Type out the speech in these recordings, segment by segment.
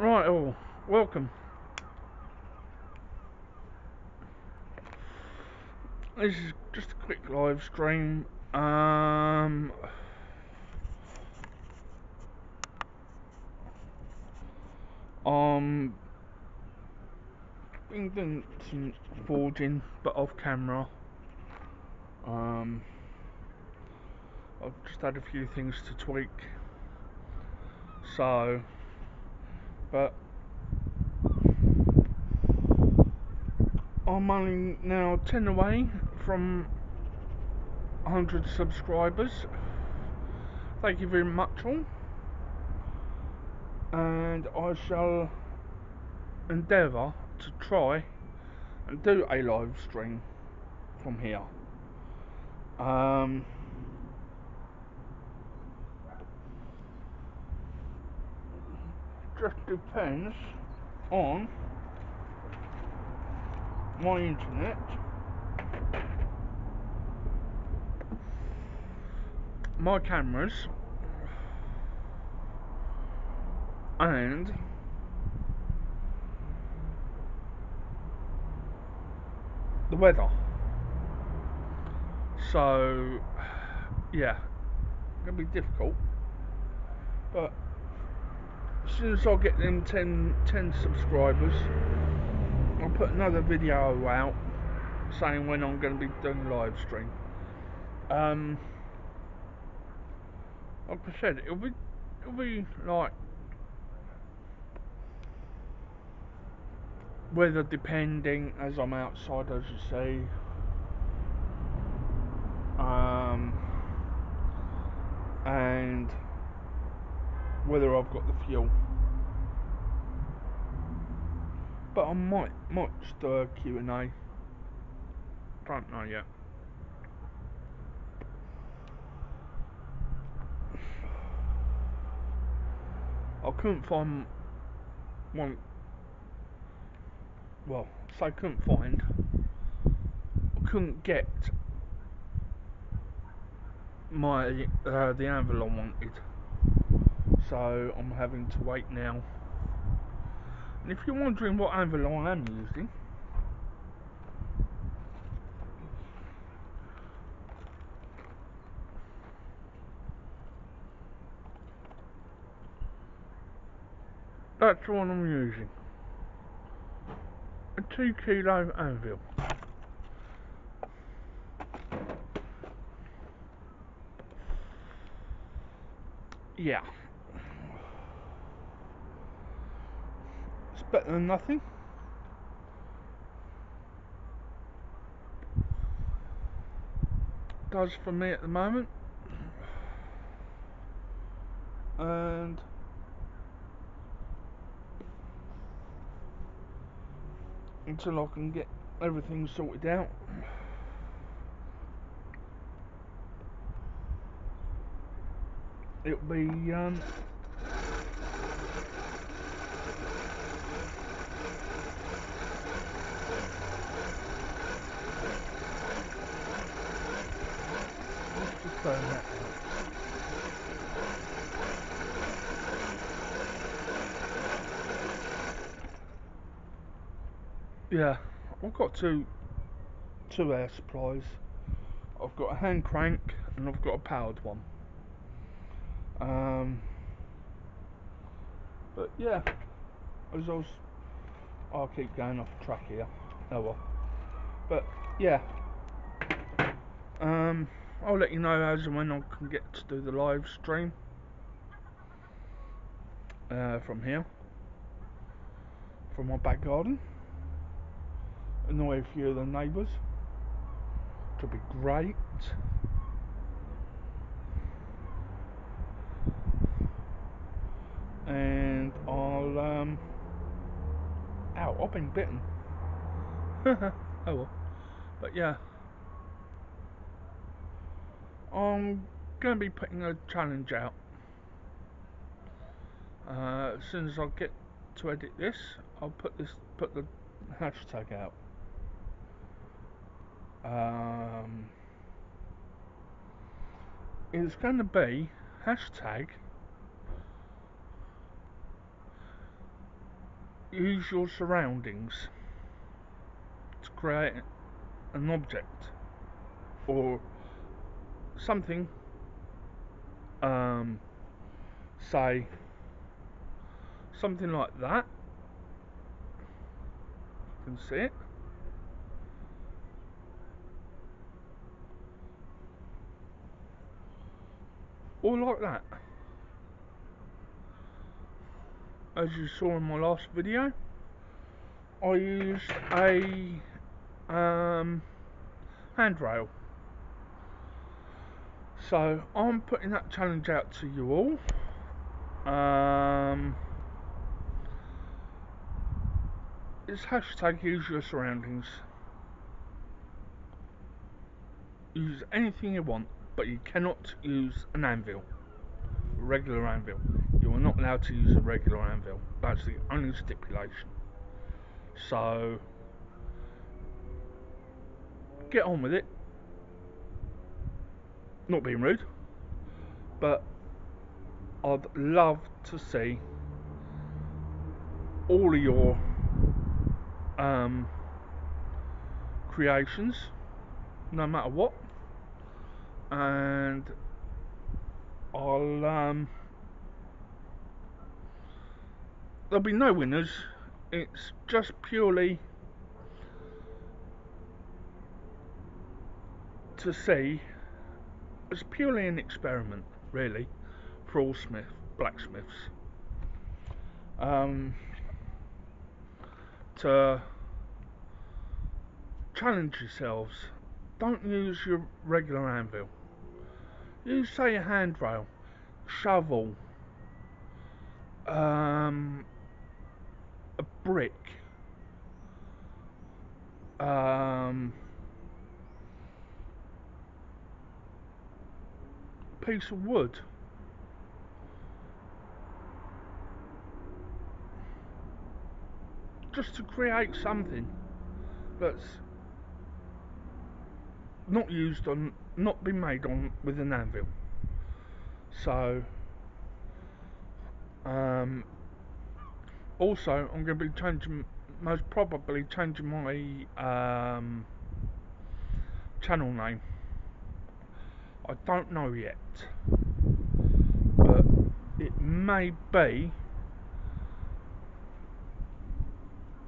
Right, welcome. This is just a quick live stream. I'm been doing some forging, but off camera. Um, I've just had a few things to tweak. So, but I'm only now 10 away from 100 subscribers. Thank you very much all. And I shall endeavour to try and do a live stream from here. Just depends on my internet, my cameras, and the weather. So, yeah, gonna be difficult, but as soon as I get them 10 subscribers, I'll put another video out saying when I'm going to be doing a live stream. Like I said, it'll be like weather depending, as I'm outside, as you see. And whether I've got the fuel. But I might just do a Q&A. Don't know yet. I couldn't find one. Well, I couldn't find. I couldn't get my the anvil I wanted. So I'm having to wait now. And if you're wondering what anvil I am using, that's what I'm using. A 2 kilo anvil. Yeah. It's better than nothing. Does for me at the moment. And until I can get everything sorted out, it'll be let's just burn that out. Yeah, I've got two air supplies. I've got a hand crank and I've got a powered one. But yeah, I'll keep going off track here. Oh well. But yeah, I'll let you know as and when I can get to do the live stream from here, from my back garden. Annoy a few of the neighbours. It'll be great. And I'll ow, I've been bitten. Oh well. But yeah, I'm gonna be putting a challenge out. As soon as I get to edit this, I'll put the hashtag out. It's going to be hashtag use your surroundings to create an object or something, say something like that. You can see it. Or like that. As you saw in my last video, I used a handrail. So I'm putting that challenge out to you all. It's hashtag use your surroundings. Use anything you want, but you cannot use an anvil. A regular anvil. You are not allowed to use a regular anvil. That's the only stipulation. So get on with it. Not being rude, but I'd love to see all of your creations, no matter what, and I'll there'll be no winners. It's just purely to see. It's purely an experiment, really, for all blacksmiths. To challenge yourselves. Don't use your regular anvil. Use, say, a handrail, shovel, a brick, piece of wood. Just to create something that's not used on, not been made on with an anvil. So, also I'm going to be changing, most probably changing my channel name. I don't know yet, but it may be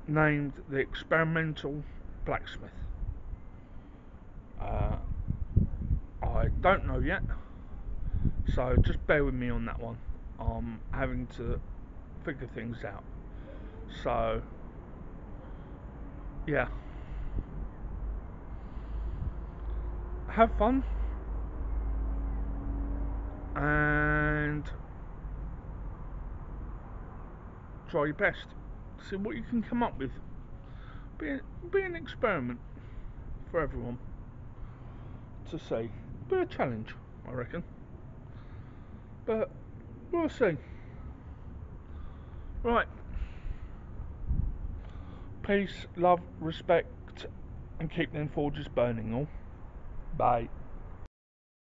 named the Experimental Blacksmith. I don't know yet, so just bear with me on that one. I'm having to figure things out. So, yeah. Have fun and try your best. See what you can come up with. Be an experiment for everyone to see. Be a challenge, I reckon. But we'll see. Right. Peace, love, respect, and keep them forges burning all. Bye.